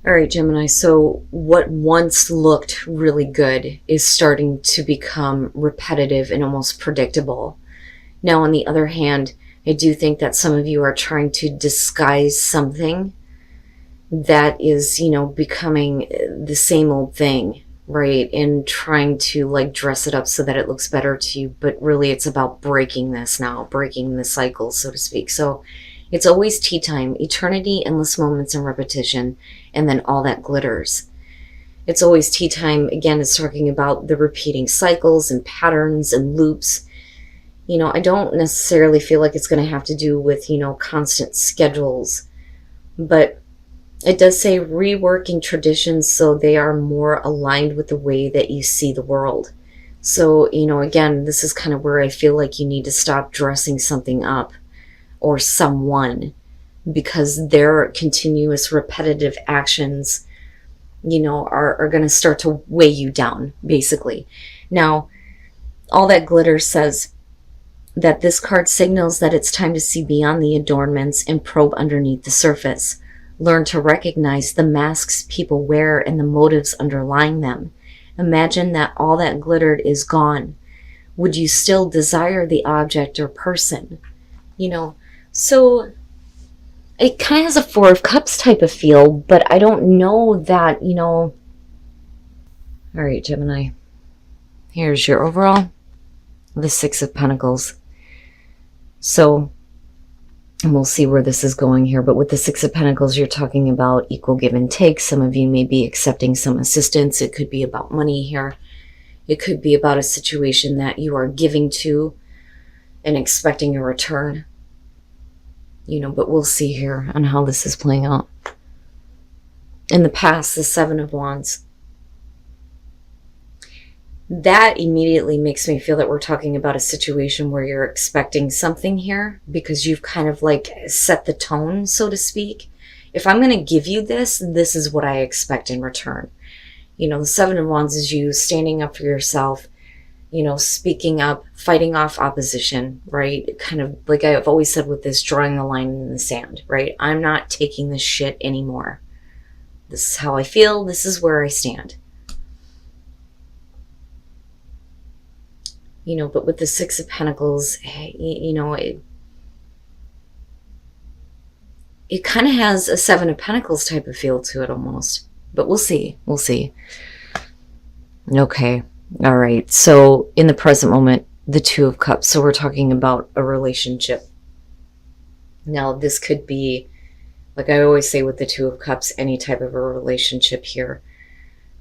All right, Gemini. So what once looked really good is starting to become repetitive and almost predictable. Now, on the other hand, I do think that some of you are trying to disguise something that is, becoming the same old thing, right? And trying to like dress it up so that it looks better to you. But really, it's about breaking this now, breaking the cycle, so to speak. So it's always tea time, eternity, endless moments, and repetition, and then all that glitters. It's always tea time. Again, it's talking about the repeating cycles and patterns and loops. I don't necessarily feel like it's going to have to do with, constant schedules, but it does say reworking traditions so they are more aligned with the way that you see the world. So, again, this is kind of where I feel like you need to stop dressing something up or someone because their continuous repetitive actions, are going to start to weigh you down, basically. Now, all that glitter says that this card signals that it's time to see beyond the adornments and probe underneath the surface. Learn to recognize the masks people wear and the motives underlying them. Imagine that all that glittered is gone. Would you still desire the object or person? So it kind of has a Four of Cups type of feel, but I don't know that, All right, Gemini. Here's your overall. The Six of Pentacles. So, and we'll see where this is going here, but with the Six of Pentacles, you're talking about equal give and take. Some of you may be accepting some assistance. It could be about money here. It could be about a situation that you are giving to and expecting a return. But we'll see here on how this is playing out. In the past, the Seven of Wands. That immediately makes me feel that we're talking about a situation where you're expecting something here because you've kind of like set the tone, so to speak. If I'm going to give you this, this is what I expect in return. The Seven of Wands is you standing up for yourself, speaking up, fighting off opposition, right? Kind of like I've always said with this, drawing the line in the sand, right? I'm not taking this shit anymore. This is how I feel. This is where I stand. But with the Six of Pentacles, it kind of has a Seven of Pentacles type of feel to it almost. But we'll see. We'll see. Okay. All right. So in the present moment, the Two of Cups. So we're talking about a relationship. Now, this could be, like I always say with the Two of Cups, any type of a relationship here.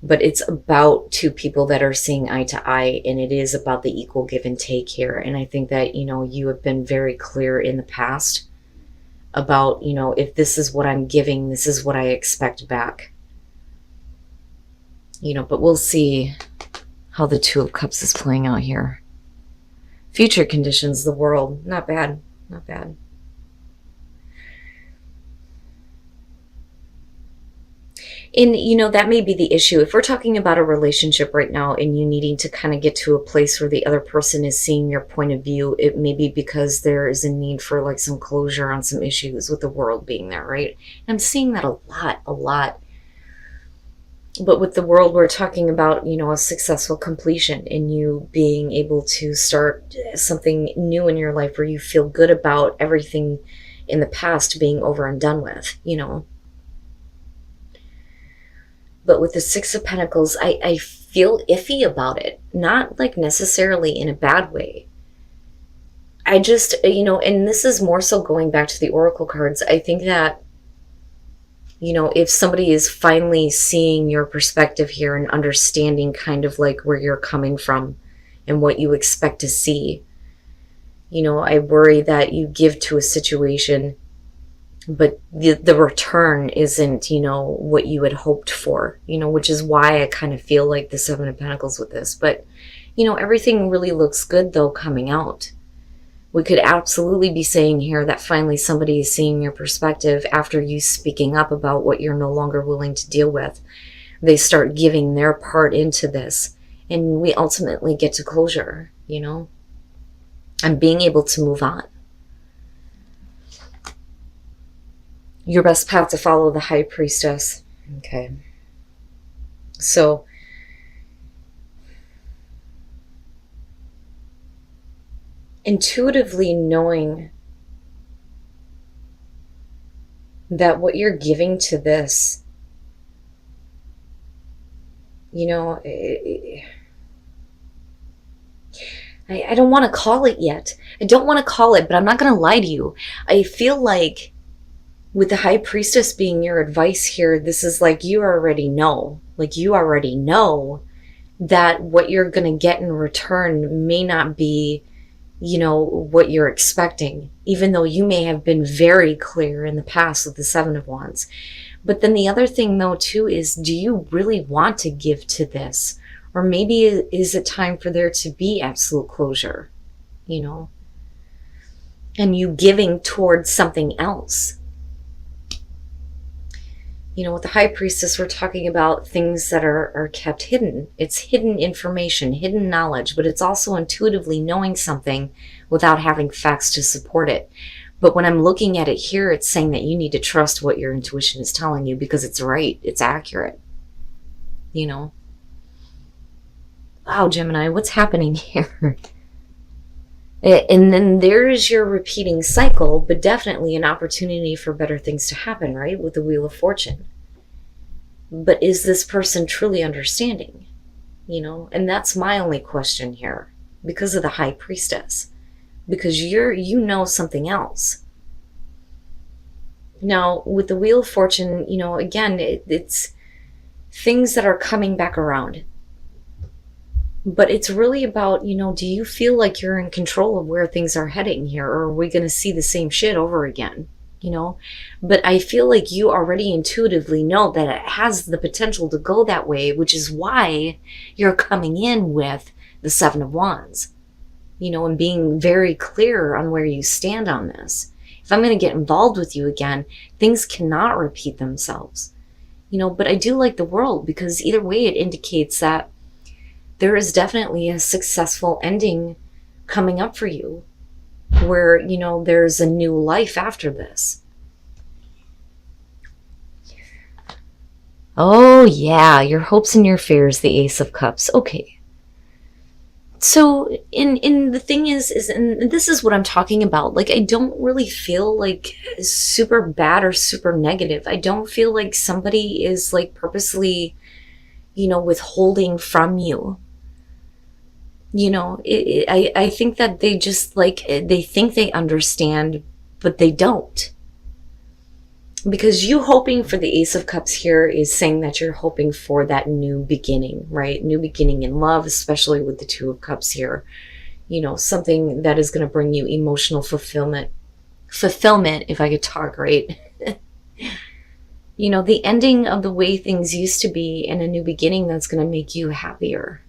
But it's about two people that are seeing eye to eye, and it is about the equal give and take here. And I think that, you have been very clear in the past about, if this is what I'm giving, this is what I expect back. But we'll see how the Two of Cups is playing out here. Future conditions, the world, not bad, not bad. And, that may be the issue. If we're talking about a relationship right now and you needing to kind of get to a place where the other person is seeing your point of view, it may be because there is a need for like some closure on some issues with the world being there, right? And I'm seeing that a lot. But with the world, we're talking about, a successful completion and you being able to start something new in your life where you feel good about everything in the past being over and done with, But with the Six of Pentacles, I feel iffy about it. Not like necessarily in a bad way. I just, and this is more so going back to the Oracle cards. I think that, if somebody is finally seeing your perspective here and understanding kind of like where you're coming from and what you expect to see, I worry that you give to a situation but the return isn't, what you had hoped for, which is why I kind of feel like the Seven of Pentacles with this. But, everything really looks good, though, coming out. We could absolutely be saying here that finally somebody is seeing your perspective after you speaking up about what you're no longer willing to deal with. They start giving their part into this, and we ultimately get to closure, and being able to move on. Your best path to follow, the High Priestess. Okay. So, intuitively knowing that what you're giving to this, you know, I don't want to call it yet. I don't want to call it, but I'm not going to lie to you. I feel like with the High Priestess being your advice here, this is like you already know. Like you already know that what you're going to get in return may not be, you know, what you're expecting, even though you may have been very clear in the past with the Seven of Wands. But then the other thing though too is, do you really want to give to this? Or maybe is it time for there to be absolute closure, you know, and you giving towards something else? You know, with the High Priestess, we're talking about things that are kept hidden. It's hidden information, hidden knowledge, but it's also intuitively knowing something without having facts to support it. But when I'm looking at it here, it's saying that you need to trust what your intuition is telling you because it's right, it's accurate, you know. Wow, Gemini, what's happening here? And then there's your repeating cycle, but definitely an opportunity for better things to happen, right? With the Wheel of Fortune. But is this person truly understanding? You know, and that's my only question here because of the High Priestess. Because you know something else. Now, with the Wheel of Fortune, you know, again, it's things that are coming back around. But it's really about, you know, do you feel like you're in control of where things are heading here? Or are we going to see the same shit over again? You know? But I feel like you already intuitively know that it has the potential to go that way, which is why you're coming in with the Seven of Wands. You know, and being very clear on where you stand on this. If I'm going to get involved with you again, things cannot repeat themselves. You know, but I do like the world because either way it indicates that there is definitely a successful ending coming up for you where, you know, there's a new life after this. Oh yeah, your hopes and your fears, the Ace of Cups. Okay. So in the thing is and this is what I'm talking about. Like, I don't really feel like super bad or super negative. I don't feel like somebody is like purposely, you know, withholding from you. You know, I think that they just like, they think they understand, but they don't. Because you hoping for the Ace of Cups here is saying that you're hoping for that new beginning, right? New beginning in love, especially with the Two of Cups here. You know, something that is going to bring you emotional fulfillment. Fulfillment, if I could talk right. You know, the ending of the way things used to be and a new beginning that's going to make you happier.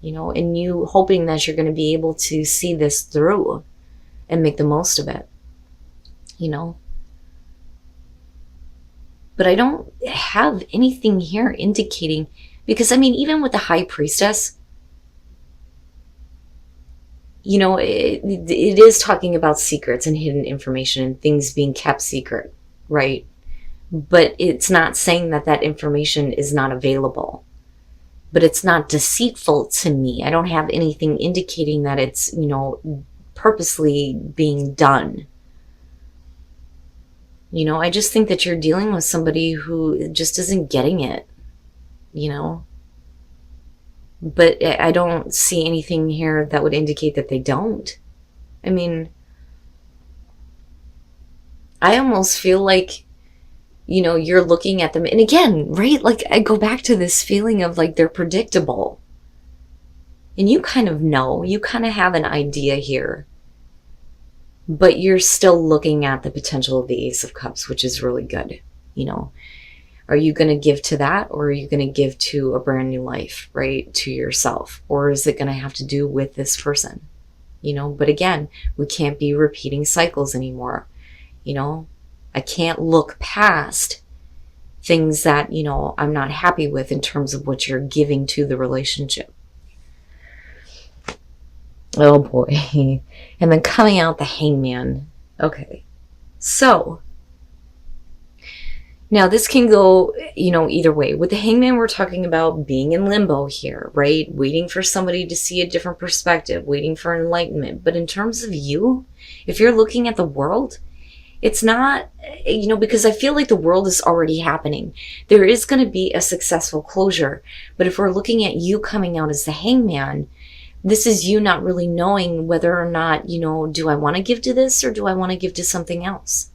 You know, and you hoping that you're going to be able to see this through and make the most of it. You know. But I don't have anything here indicating, because I mean, even with the High Priestess, you know, it is talking about secrets and hidden information and things being kept secret, right? But it's not saying that that information is not available. But it's not deceitful to me. I don't have anything indicating that it's, you know, purposely being done. You know, I just think that you're dealing with somebody who just isn't getting it, you know. But I don't see anything here that would indicate that they don't. I mean, I almost feel like, you know, you're looking at them. And again, right, like I go back to this feeling of like they're predictable. And you kind of know, you kind of have an idea here. But you're still looking at the potential of the Ace of Cups, which is really good. You know, are you going to give to that, or are you going to give to a brand new life, right? To yourself? Or is it going to have to do with this person? You know, but again, we can't be repeating cycles anymore. You know, I can't look past things that, you know, I'm not happy with in terms of what you're giving to the relationship. Oh boy. And then coming out the Hangman. Okay. So, Now, this can go, either way. With the Hangman, we're talking about being in limbo here, right? Waiting for somebody to see a different perspective, waiting for enlightenment. But in terms of you, if you're looking at the world, it's not, because I feel like the world is already happening. There is going to be a successful closure. But if we're looking at you coming out as the Hangman, this is you not really knowing whether or not, do I want to give to this or do I want to give to something else?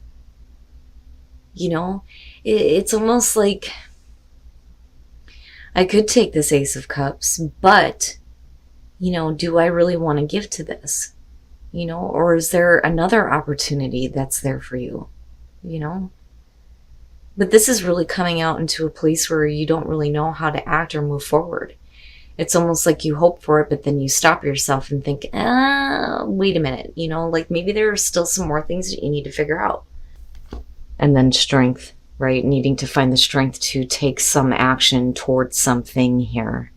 It's almost like I could take this Ace of Cups, but, do I really want to give to this? Or is there another opportunity that's there for you? But this is really coming out into a place where you don't really know how to act or move forward. It's almost like you hope for it, but then you stop yourself and think, wait a minute, like maybe there are still some more things that you need to figure out. And then strength, right? Needing to find the strength to take some action towards something here.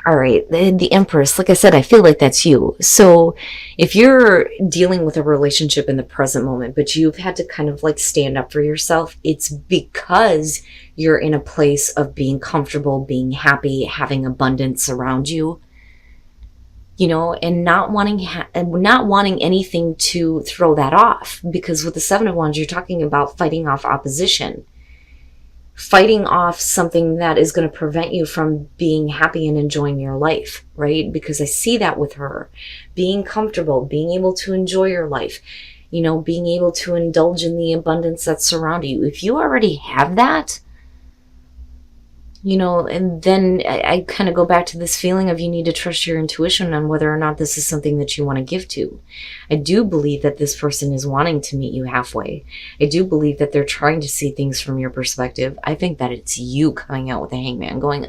All right, the Empress, like I said, I feel like that's you. So if you're dealing with a relationship in the present moment, but you've had to kind of like stand up for yourself, it's because you're in a place of being comfortable, being happy, having abundance around you, and not wanting anything to throw that off. Because with the Seven of Wands, you're talking about fighting off opposition. Fighting off something that is going to prevent you from being happy and enjoying your life, right? Because I see that with her. Being comfortable, being able to enjoy your life, being able to indulge in the abundance that surrounds you. If you already have that, and then I kind of go back to this feeling of you need to trust your intuition on whether or not this is something that you want to give to. I do believe that this person is wanting to meet you halfway. I do believe that they're trying to see things from your perspective. I think that it's you coming out with a Hangman going,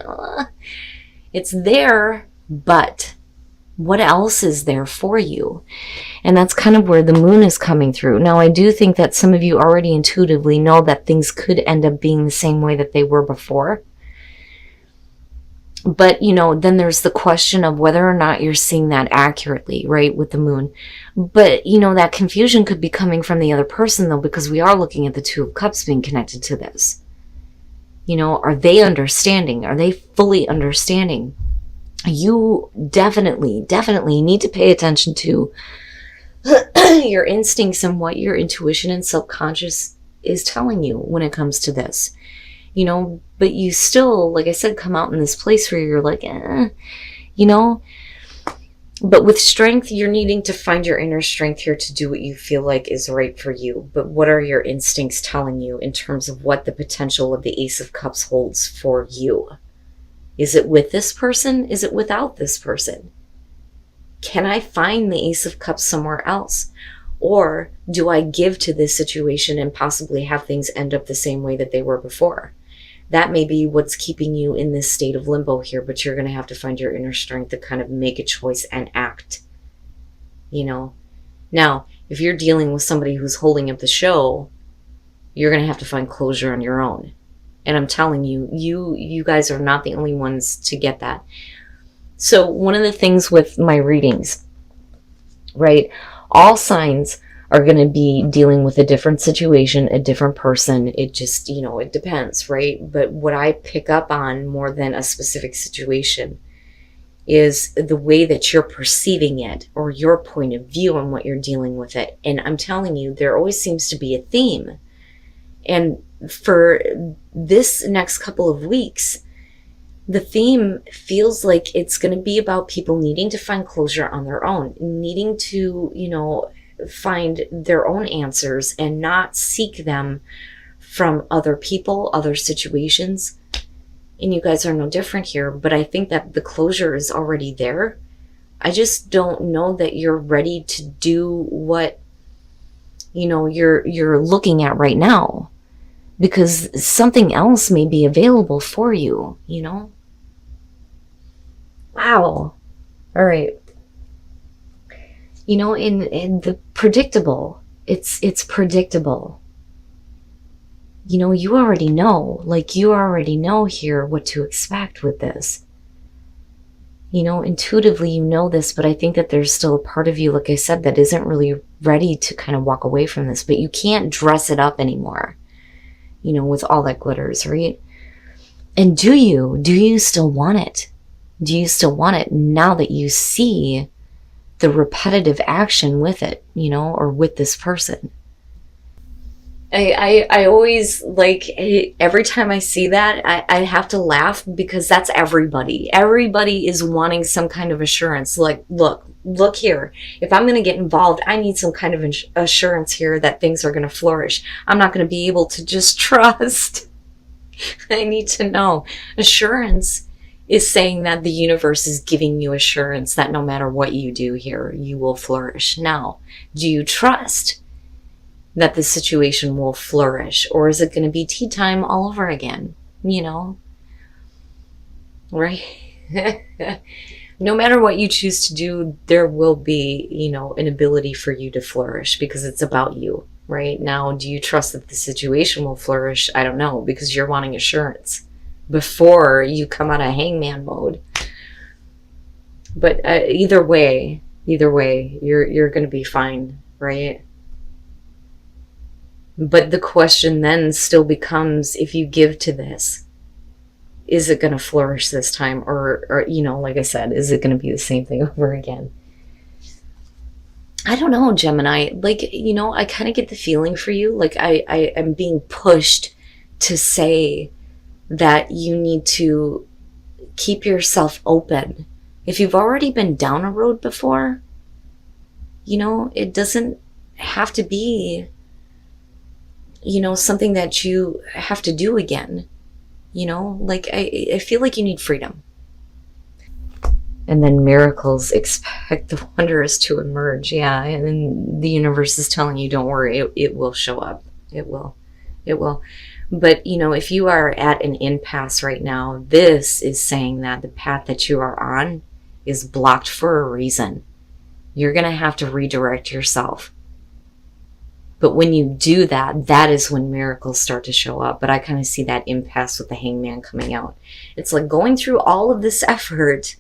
it's there, but what else is there for you? And that's kind of where the Moon is coming through. Now, I do think that some of you already intuitively know that things could end up being the same way that they were before. But, then there's the question of whether or not you're seeing that accurately, right, with the Moon. But, that confusion could be coming from the other person, though, because we are looking at the Two of Cups being connected to this. Are they understanding? Are they fully understanding? You definitely need to pay attention to your instincts and what your intuition and subconscious is telling you when it comes to this. But you still, like I said, come out in this place where you're like, but with strength, you're needing to find your inner strength here to do what you feel like is right for you. But what are your instincts telling you in terms of what the potential of the Ace of Cups holds for you? Is it with this person? Is it without this person? Can I find the Ace of Cups somewhere else? Or do I give to this situation and possibly have things end up the same way that they were before? That may be what's keeping you in this state of limbo here, but you're going to have to find your inner strength to kind of make a choice and act. Now, if you're dealing with somebody who's holding up the show, you're going to have to find closure on your own. And I'm telling you, you guys are not the only ones to get that. So one of the things with my readings, right? All signs are going to be dealing with a different situation, a different person. It just, it depends, right? But what I pick up on more than a specific situation is the way that you're perceiving it or your point of view on what you're dealing with it. And I'm telling you, there always seems to be a theme. And for this next couple of weeks, the theme feels like it's going to be about people needing to find closure on their own, needing to, find their own answers and not seek them from other people, other situations. And you guys are no different here, but I think that the closure is already there. I just don't know that you're ready to do what, you're looking at right now, because something else may be available for you, Wow. All right. In the predictable, it's predictable. You already know, you already know here what to expect with this. Intuitively you know this, but I think that there's still a part of you, like I said, that isn't really ready to kind of walk away from this, but you can't dress it up anymore. with all that glitters, right? And do you still want it? Do you still want it now that you see the repetitive action with it, or with this person? I always, like, every time I see that, I have to laugh, because that's everybody. Everybody is wanting some kind of assurance. Like, look here. If I'm going to get involved, I need some kind of assurance here that things are going to flourish. I'm not going to be able to just trust. I need to know. Assurance is saying that the universe is giving you assurance that no matter what you do here, you will flourish. Now, do you trust that the situation will flourish, or is it going to be tea time all over again? Right? No matter what you choose to do, there will be, an ability for you to flourish, because it's about you. Right? Now, do you trust that the situation will flourish? I don't know, because you're wanting assurance before you come out of hangman mode. But either way, you're going to be fine, right? But the question then still becomes, if you give to this, is it going to flourish this time? Or like I said, is it going to be the same thing over again? I don't know, Gemini. Like, I kind of get the feeling for you. Like, I am being pushed to say that you need to keep yourself open. If you've already been down a road before, it doesn't have to be, something that you have to do again. Like, I feel like you need freedom. And then miracles, expect the wondrous to emerge. Yeah, and then the universe is telling you, don't worry, it will show up. It will. But, if you are at an impasse right now, this is saying that the path that you are on is blocked for a reason. You're going to have to redirect yourself. But when you do that, that is when miracles start to show up. But I kind of see that impasse with the hangman coming out. It's like going through all of this effort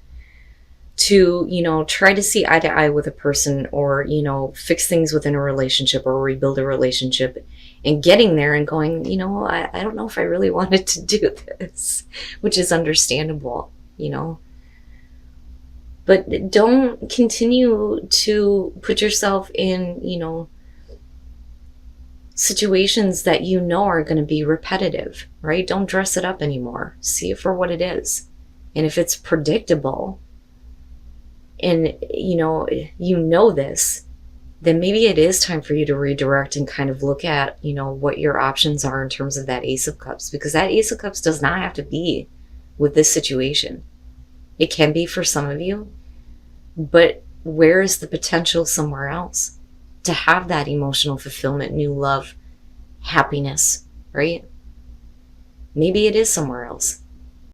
to, try to see eye to eye with a person, or, fix things within a relationship, or rebuild a relationship, and getting there and going, I don't know if I really wanted to do this, which is understandable, But don't continue to put yourself in, situations that are going to be repetitive, right? Don't dress it up anymore. See it for what it is. And if it's predictable, and this, then maybe it is time for you to redirect and kind of look at, what your options are in terms of that Ace of Cups, because that Ace of Cups does not have to be with this situation. It can be for some of you, but where is the potential somewhere else to have that emotional fulfillment, new love, happiness, right? Maybe it is somewhere else.